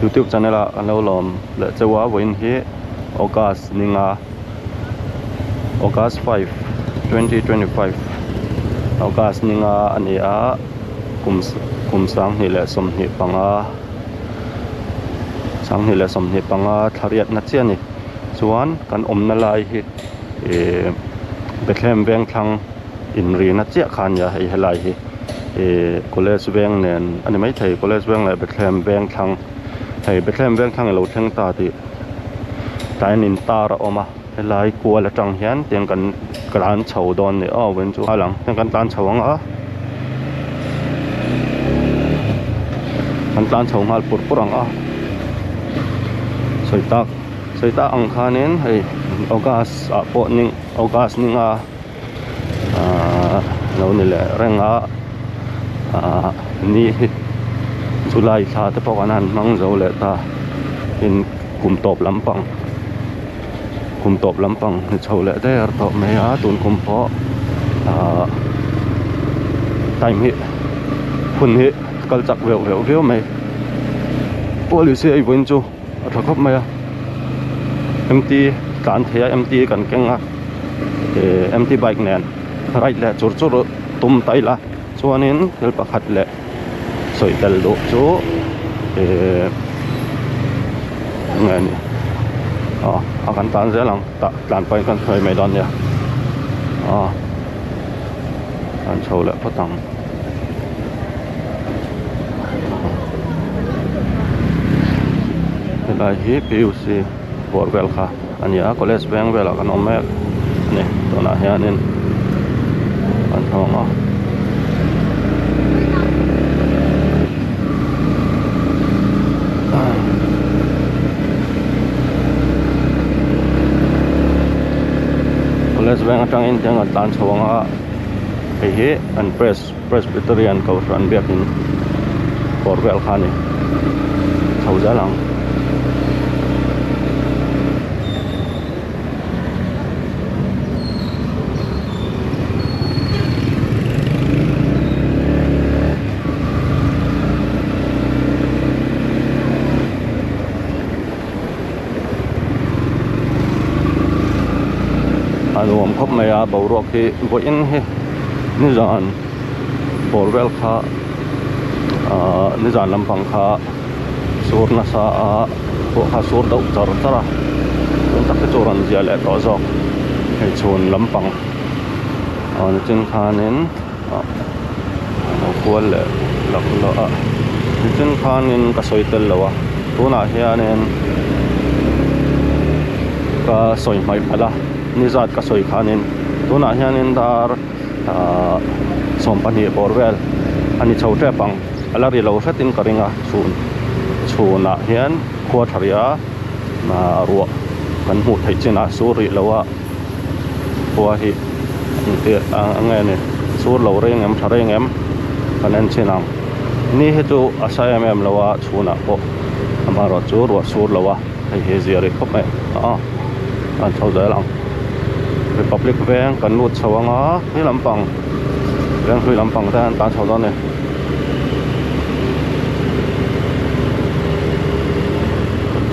YouTube channel a lo lom le chewa win hi August ninga August 5 2025 August ninga ania kum sang ni le som ni panga sang ni le som ni panga thariat na chiani chuan kan omna lai hi Bethlehem veng thlang in ri na chia khan ya hei helai hi college veng nen ani mai thei college veng le Bethlehem veng thlang hei Bethlehem veng thlang lo theng ta ti tain in tar oma helai kuala tang hian tiang kan kran chho don ni aw wen chu halang tiang kan tan chhawang a kan tan chho ngal pur purang a soita ang khanin hei August a po ning August ninga lo ni le renga ni July tha te pokanan mang zo le ta in kum top lampang ni chho le te ar to me a tun kum pho time hi hun hi kal chak veo me policy ai win chu athakop me a empty kan thea empty kan kenga empty bike nen right le chur tum tai la chuanin thil pakhat le soi tel do chu ngani akan tan zelang ta tlan pai kan thoi mai don ya an chho le patang lai hi PUC Borwell kha ania college bank vela kan omme ne tona hianin an thonga college bank atang in tiang tan chawanga hi an Presbyterian ko ran biakin Borwell khani chawjalang om khop maya borok hi boin hi nizan Borwell kha nizan lampang kha surna sa ko kha sur dau tara un tak choran zia le to zo he chun lampang an chin khanin kual le laklo a chin khanin ka soitel lawa tuna hianen ka soi mai phala nizat ka soi khanin tuna hianin dar sompani Borwell ani chhote pang alari lo hretin karinga chuna hian khuwa tharia na ruwa kan mu thei china suri lawa khuwa hi te angene sur lo reng em thareng em kanen chinang ni hetu asayam em lawa chuna po amaro chu ruwa sur lawa hei he ziari khop mai an chho lang Republic veng kan lut chawanga hi lampang veng hui lampang tan tan chho don ne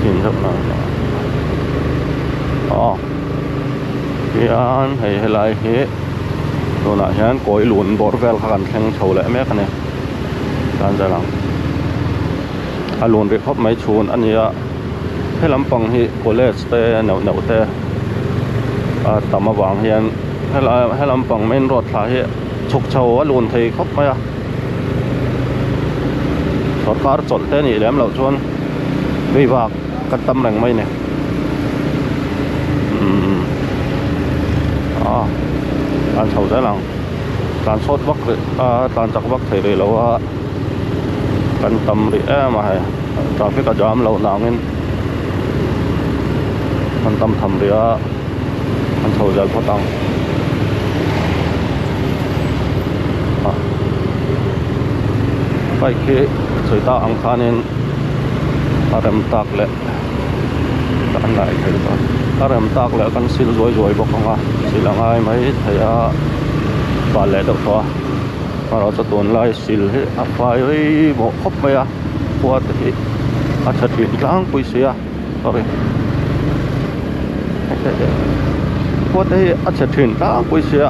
tin rap na hian hei helai hi tuna hian koi lun Borwell kha kan thleng chho le mek ne tan jalang alun ri khop mai chhun ania he lampang hi college te nau te tamawang hian helam pang main road thla hi chuk chho alun thei khop maya sarkar cholte ni lem lo chuan viwak katam reng mai ne an chho jalang kan sot wak tan chak wak thei re lo a kan tam ri ma hai traffic a jam lo nangin kan tam tham ria an chho jal phatang pai khi soita ang khanin aram tak le kan lai thei ba aram tak le kan sil roi bokanga silangai mai thaya ba le do tho aro cha ton lai sil he a fai mo khop maya puat hi acha thin tlang pui sia sorryพวกที่อาจจะถึงตากุยเสีย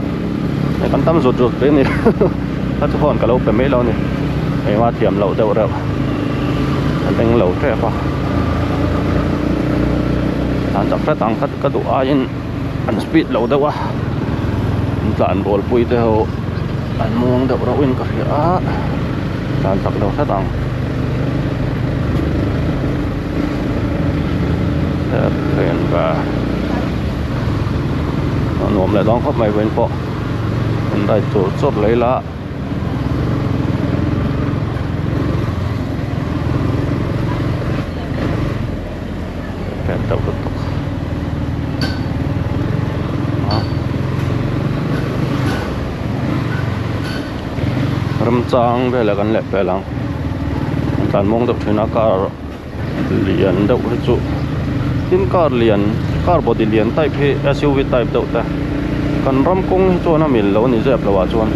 ในกันตั้มสุดๆเลยนี่ถ้าทุกคนก็เราเป็นไม่เรานี่ไม่ว่าเทียมเราเดาเราเป็นเราแค่ปะหลังจากต่างก็ดูอายินอันสปีดเราเดาว่าหลานบอลปุยเดาอันมองเดาเราอินก็เสียหลังจากเราต่างเห็นว่าหนุ่มเลยต้องเข้าไปเป็นปะมันได้จุดสดเลยละแค่เต่าตกรำจางไปแล้วกันแหละไปหลังการมองตกชนะการเรียนเดาให้จุทินการเรียนการบดีเรียนไต่เพ SUV ไต่เดาแต่กันรำกงให้จวนมิลแล้วนี่เจ็บแล้วว่าจวน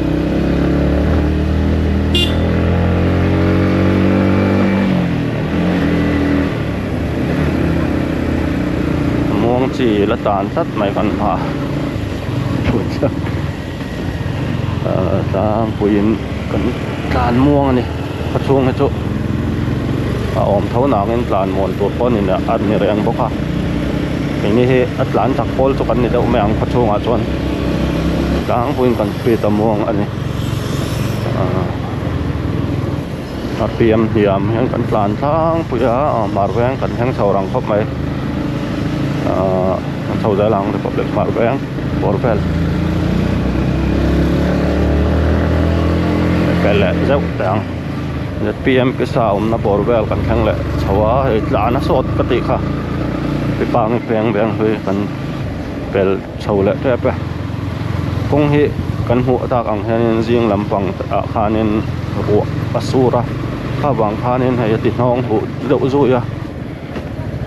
มองจีละตานทัดไม่กันพาพูดจะตามผู้หญิงกันการม่วงนี่กระชวงให้จุอมเท่าหนักเงินหลานมวนตัวป้อนนี่เนี่ยอันนี้แรงบ่ค่ะทีนี้ให้อัดหลานจากโพลจุกันนี่เดี๋ยวแม่งกระชวงอาจวนกลางพูดกันปีตะม่วงอันนี้เตรียมเทียมแห่งกันหลานทั้งผู้ยามาแวงกันแห่งชาวรังครบไหมชาวใจรังเด็กเล็กมาแวงบอลแฟลแกแหละเจ้าแต่งจะเตรียมกิสาวนับบอลแวลกันแข่งแหละชาวหลานสดกติค่ะไปปางแปลงแบงเฮ้ยกันเป็นชาวแหละแทบไปคงเฮกันหัวตากอังเฮนจิงลำปังคานินหัวปัสสุระข้าบางคานินให้ติดน้องหัวเดือดซุย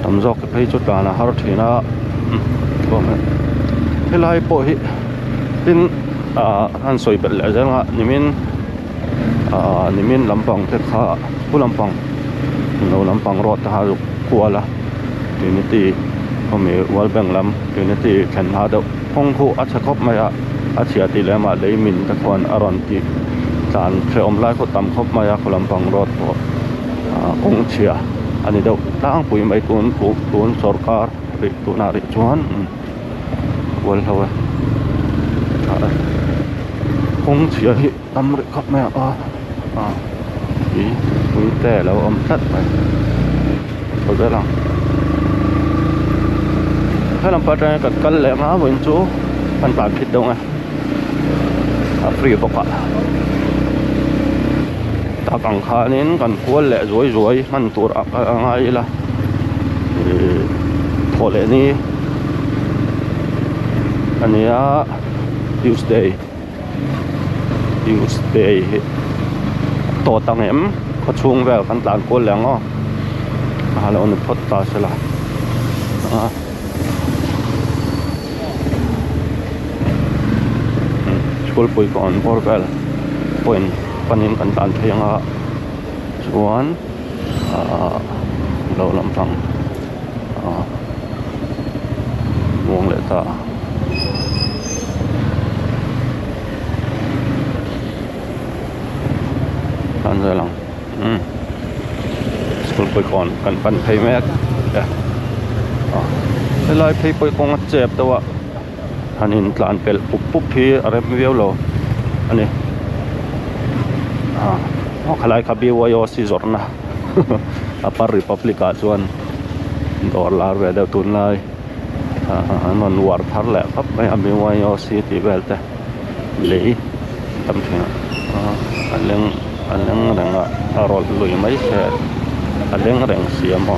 ทำจอกไปจุดการฮาร์ทีน่าก็ไม่ให้ไล่ปอยดินท่านสวยเป็นแล้วจังฮะนิมินลำปังเทข้าผู้ลำปังเราลำปังรอดทหารกลัวละยูนิตี้เขามีวัลแบงลำยูนิตี้แข่งหาเดาคงคู่อัชคบมาอาเชียตีแล้วมาเลยมินตะควันอรอนตีการเชื่อมไล่เขาตำคบมายาเขาลำปังรอดพอคงเชียอันนี้เดาตั้งปุ๋ยไม่ตุนสอร์การริตุนาริจวนวัลเขาคงเชียที่ตำริคบมาปุ๋ยแต่เราอมชัดไปเขาจะลังถ้าลำปัดเนี่ยกันแหลมนะเหมือนจูมันปากคิดดงฟรีปกะตากังขานี้กันกวนแหละรวยมันตัวอะไรล่ะโถเลยนี่อันนี้Tuesday ตัวตังเอ็มก็ช่วงแววกันตานกวนแหลงแล้วนึกพอตาเสละกลปุยก่อนบอร์เบลปุยปันยินกันตานเพียงชวนเราลำพังมองเลยตาตานเจริญกลปุยก่อนกันปันเพย์แม็กเวลาเพย์ปุยคงเจ็บแต่ว่าอันนี้หลานเป็นปุ๊บพี่อะไรไม่เวิลโลอันนี้ขลายขบีวายอสิจอร์นะapa Republikaจวนดอลลาร์เวเดตุนไลนนวาร์ทาร์แหละครับไม่อามีวายอสิที่เวลแต่เลยทำถึงอันเรื่องแรงรถลุยไม่เสร็จอันเรื่องแรงเสียม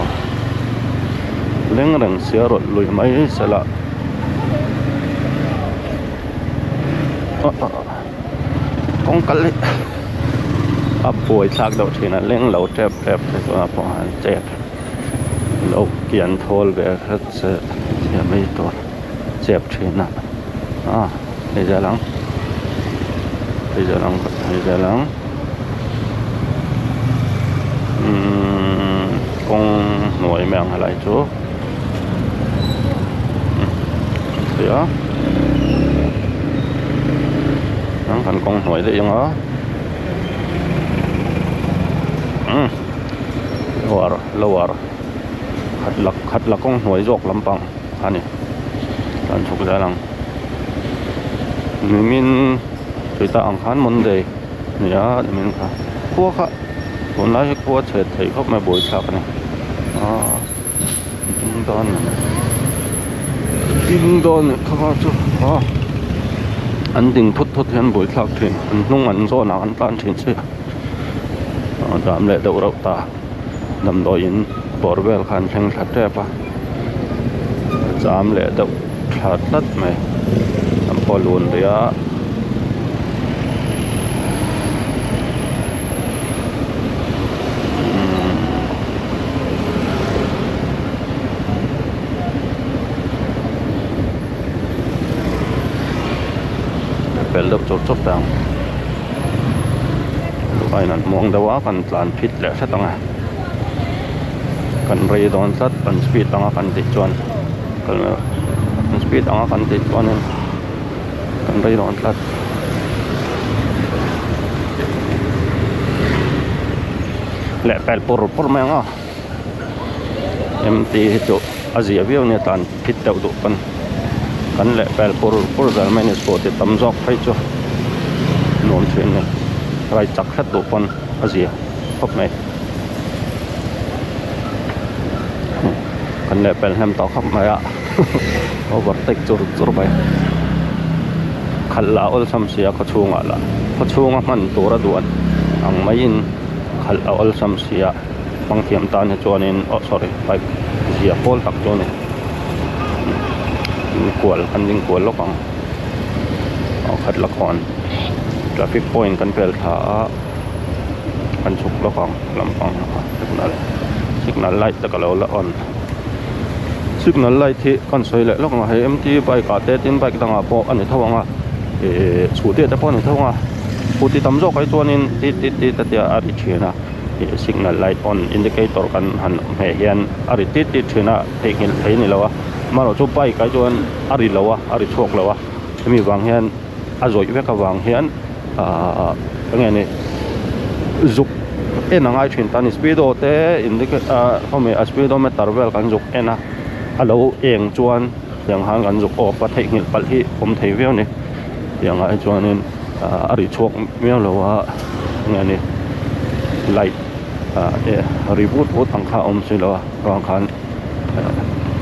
เรื่องแรงเสียรถลุยไม่เสร็จละคงกันเลยป่วยชักดอกทีนั้นเล่งเราแทบในตัวพอหันเจ็บเราเกียนโทลแบบเสียไม่ตัวเจ็บทีนั้นในใจหลัง kong nuôi mèng lại chú thì á nó thành con nuôi đấy không á luar khát là con nuôi dọc lắm bằng anh này anh chụp ra lăng mình người ta ăn khán món đề nhớ mình cả cua cả hôm nay cua chơi thấy không mà bồi sạc này ding don khá chú anh định thốt hiện bồi sạc thuyền anh nung anh do nào anh tan thuyền chứ đam lệ đầu ta nằm đôi in bor vel khan theng thắt đẹp à dam lệ đầu thắt tắt mày nằm po luôn đấy á bel đập chốt đang lúc này nằm mong đâu á cần làm fit lệ sát tăng à cần ray đón sát cần speed tăng cần tít chuan cần speed tăng cần tít chuan nên cần ray đón sát lệ bel por mang à em tí chỗ Asia view này tan fit đầu độ kan le pel por zal mai sport te tam jok phai chu non thuyền ne rai chak khat do pon azia hop mai kan le pel ham to khop mai a overtake chur bai khalla ol sam sia ko chunga man tora duan ang mai in khalla ol sam sia pang thiam tan he chuanin sorry bai zia pol tak chu ne kual kan ding kual lokang khat lakon traffic point kan pel tha kan chuk lokang lampang signal light ta kalo la on signal light thi kan soi le lokang he MT bike ka te tin bike danga po ani thawanga scooty ta po ni thawanga puti tamjo kai chuanin ti ta tia ari thina signal light on indicator kan han he hian ari ti thina thengil theini lawa maro chu pai kai chuan ari lawa ari chok lawa mi wang hian azoi veka wang hian nge ni zuk enangai thin tan speedo te indicate home speedometer vel kan zuk ena alo eng chuan yang hang kan zuk off pa thei ngil pal hi om thei veu ni yang ai chuanin ari chok meo lawa nge ni light reboot ho tangkha om si lawa wang khan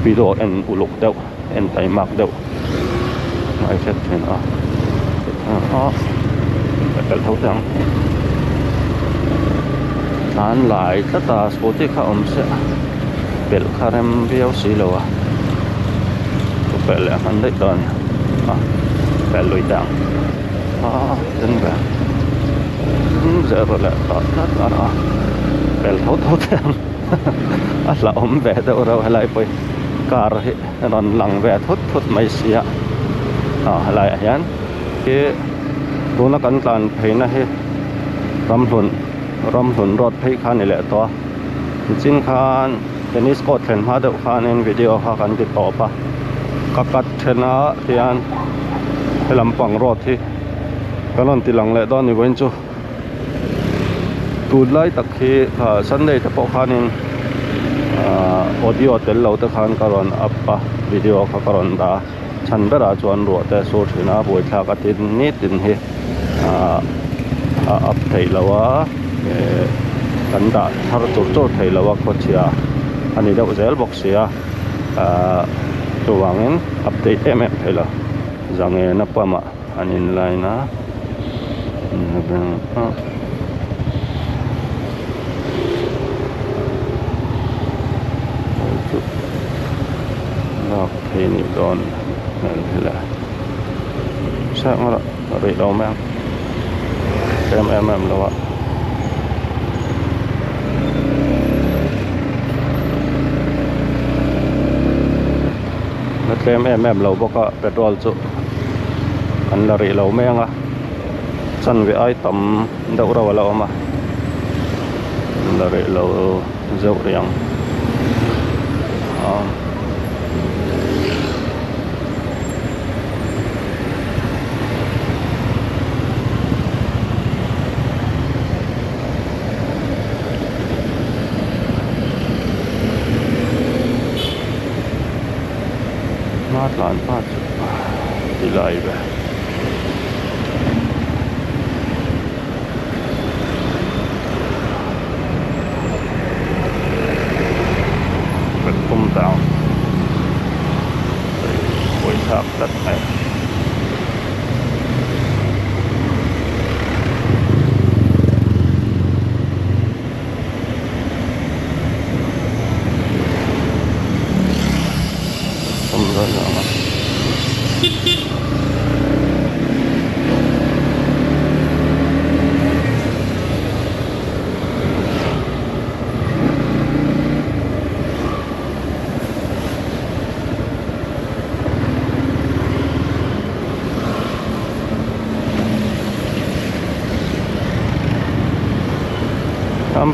video en uluk deuh en tai mak deuh mai set then bel thau tang tan lai ta scooty kha om se bel kharem biao si lowa to bel han dei don bel loi dang den ba giờ rồi là đó bel thau tang là om ve đâu đâu hay lại bơi car non lang ve thut mai sia lại hian cái tuna kan tlan pheina he ram hlun rod phei khan ele to chin khan tennis court thlen ma deuh khan en video ha kan ti to pa kakat thena hian lampang road hi kalon tilang le don ni wen chu tu lai tak hi Sunday te po khanin audio tel lo te khan karon appa video kha karon da chan bera chuan ro te so thina boi thla ka tin ni tin hi up thei lawa kan da thar chur thei lawa kho chia ani deuh zel box sia to wangin update em thela zange na pama anin laina thì ni don là sáng rồi bị đâu mang em đâu ạ nó em lâu bốc ạ petrol chỗ anh là rỉ lâu mang à sân với ai tầm đâu đâu lâu mà là rỉ lâu dâu riêng tlan pa ti lai be kum down we have that này không rõ ràng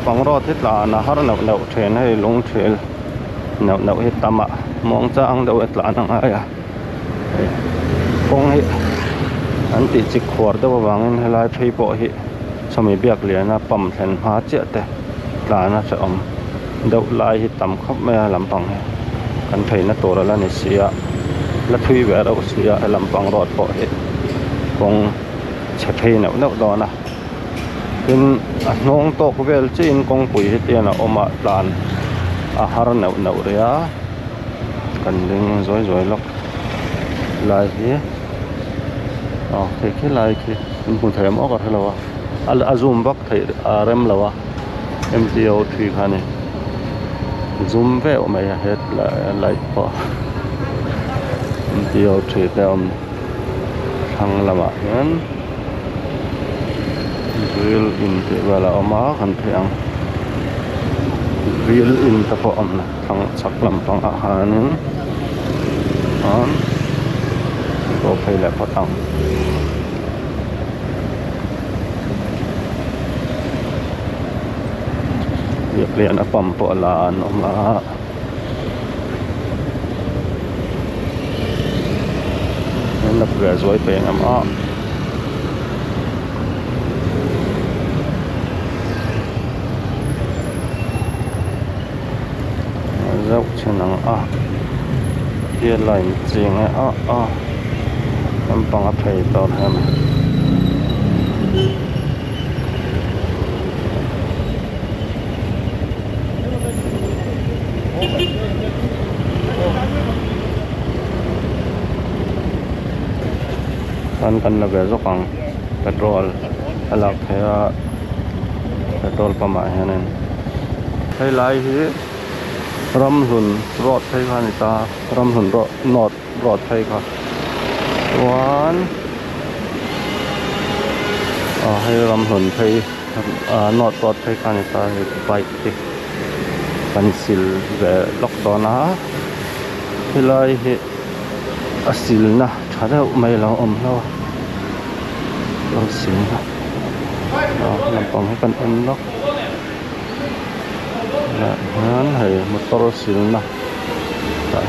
bằng ro thiết là na har nậu nậu train hay long trail nậu nậu hết tama mong cha ang đâu hết là nang ai à con hết anh ti chích khỏa đâu vàng hay là thấy bộ hết sau mấy việc liền na pump thành hóa chết thế là na sẽ đâu lại hết tầm khắp mẹ làm bằng anh thấy nó tổ là này xia là thui về đâu xia làm bằng rọt bộ hết con sẽ thấy nậu nậu đó na in nong tok vel chin kong pui hi tiana oma plan a har nau nau ria kan ding zoi zoi lok lai hi ke lai ki in pun thayam ok ar lawa al azum bak thai rem lawa mto 3 khani zoom ve o mai het lai po mto 3 tam thang lama yan real in te wala oma kan thang real in ta po amna thang chaklam pang a hanin an ko phai la patang ye plian apam po la an oma nên là rồi pe ngam a dốc cho nó kia lại chuyện em bằng áp thầy tao thêm kan là về dốc bằng petrol là cái petrol pump này nên hay lại thì ram hun rot thai kha ni ta ram hun ro not rot thai kha one hay ram hun thai not rot thai kha ni ta bike ti pencil ve lok do na hilai hi asil na thada mai la om lo sil na lampang hi kan en lok han hay motor silna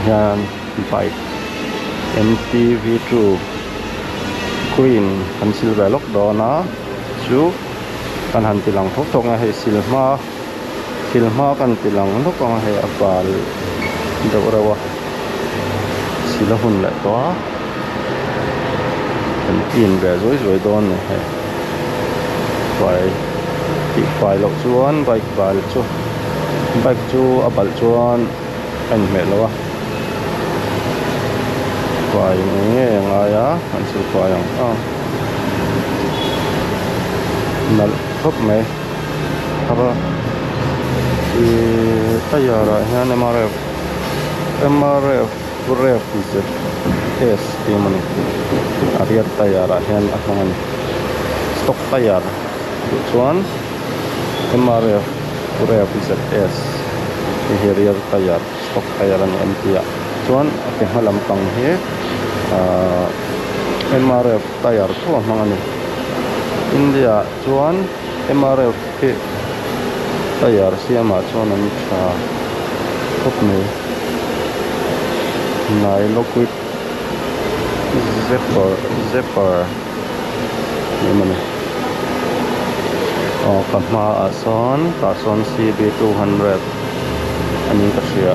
han bike MTV2 Queen kan silver lock do na chu kan han tilang thok thok nga hay silma kan tilang thok nga hay apal do rawa silahun la to kan in ve roi roi don ne hay phải lộc chuan bike bal chu bike chu abal chuan anh mẹ lo quay nghe ngay á anh sẽ quay nal khóc mẹ haba tay ra ha MRF ref is timani ariat tay ra hen akangan stock tay ra chuan MRF Korea PZS Herier tayar stock tayaran MTA chuan ke halam pang he MRF tayar ko mangani India chuan MRF ke tayar siama chuan an tha khop me nai liquid zipper ni mani Kahma Ason CB200 ani ka siya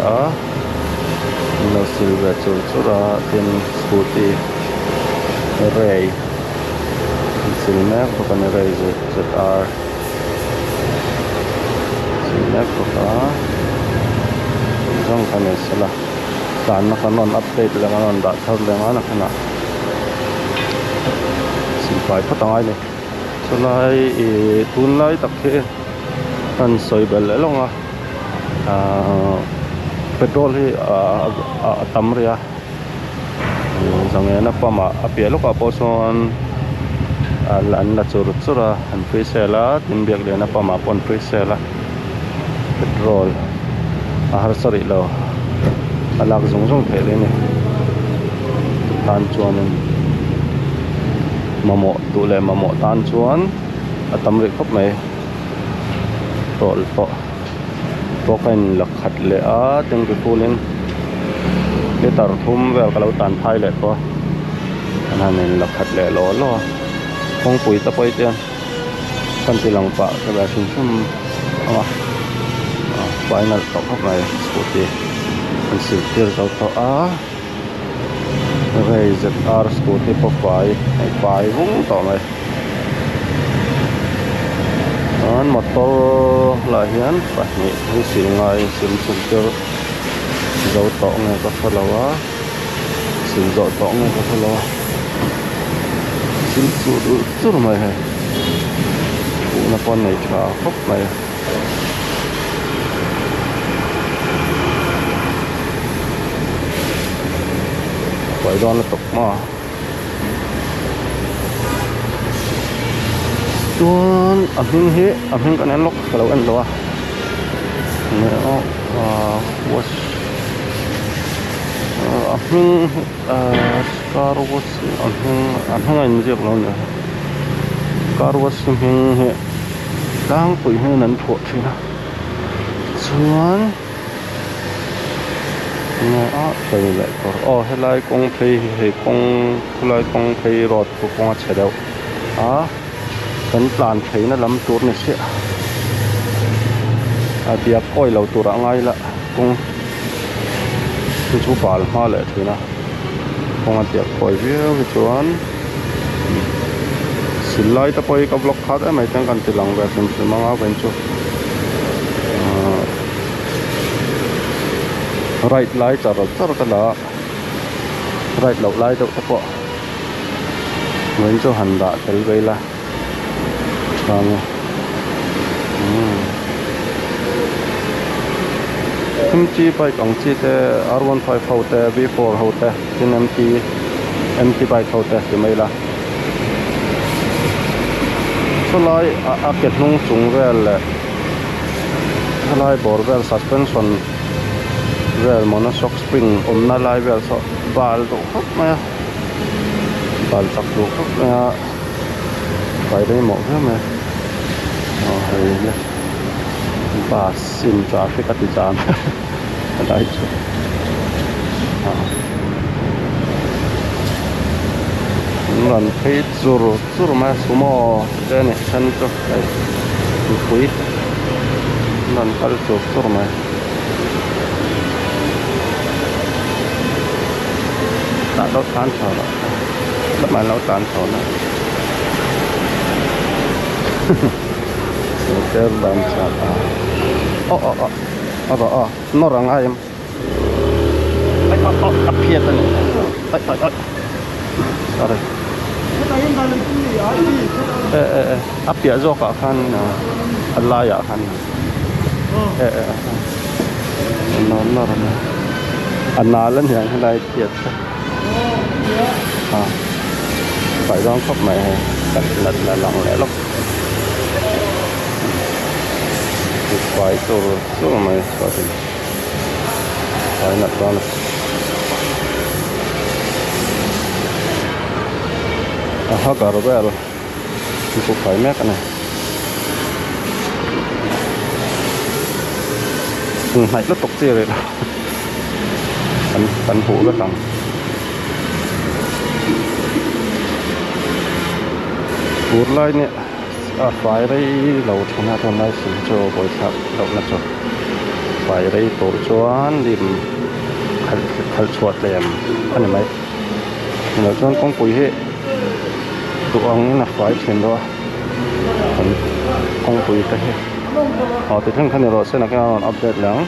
lo silver chura tin scooty ray silver ko kan ray ZR silver ko ka jong kan sala tan na kanon update lang anon da thar lang ana kana simpai patangai ni sulai tun lai takhe kan soibel longa petrol hi tamria zangena pama apia loka poson lan la chura an free sela timbiak le na pama pon free sela petrol har sari lo alak zong phele ni tan chuan mamo tu le mamo tan chuan atamri khop mai tol to kan lakhat le a teng ki pulin le tar thum vel kalau tan thai le to ananin lakhat le lo khong pui ta poi tian kan tilang pa ka ba sum final to khop mai scooty kan sil tir to Ray ZR scooty po pai vung to mai an motor la hian pahnih hi silngai sim tir zo to nge ka phalawa sim zo to nge ka phalawa sim chu mai hai na pon nei tha khop mai phải đón là tục mà tuan âm hình cái này lóc kalau anh lo nè was âm hình car was âm hình anh chưa bao giờ car was âm hình đang tuổi hình nắn thuộc chứ na tuan nè đây lại có helai công phi hay công helai công phi rồi của công chạy đâu cần plan thấy nó lắm tour này sẽ tiệp oi lâu tour ngay là công chú bảo hoa lại thôi na công tiệp oi view cái chuan xin lại ta coi cái block khác ấy mấy thằng cần tự lòng về xem mang áo bên chỗ right lai char ta la right lo lai to po men cho han da tel ve la chang chi pai kong chi te R15 ho te V4 ho te tin MT bike ho te ki mai la so lai a ket nung chung vel lai bor vel suspension vel monoshock spring na lai vel so bal do khop ma bal chak do khop ma pai dei mo ma hay le ba sim traffic at jam dai chu nan thấy zur ma sumo cái này chân cho cái quý nan kal zur ma đã đốt tán sầu rồi, các bạn nấu tán sầu nữa, cái làm sao nó rằng ai em, ấp phía tên này, sorry, ấp phía do cả khăn, Allah ya khăn, nó rằng anh nào lên hiện cái này thiệt phải đón khóc mẹ cạnh lật là lỏng lẽ lắm phải tôi mày có thể phải lật con hết cả rồi bây giờ cũng phải mét cái này này nó tục chia rồi cắn hũ rất lắm bút lại nè phải đây lâu thằng này xin cho bồi tháp lâu là cho phải đây tổ choán điểm khal chuat lem ani mai no chon kongpui he tu ang na fai chen do kongpui ta he te thang khani ro se na ka update lang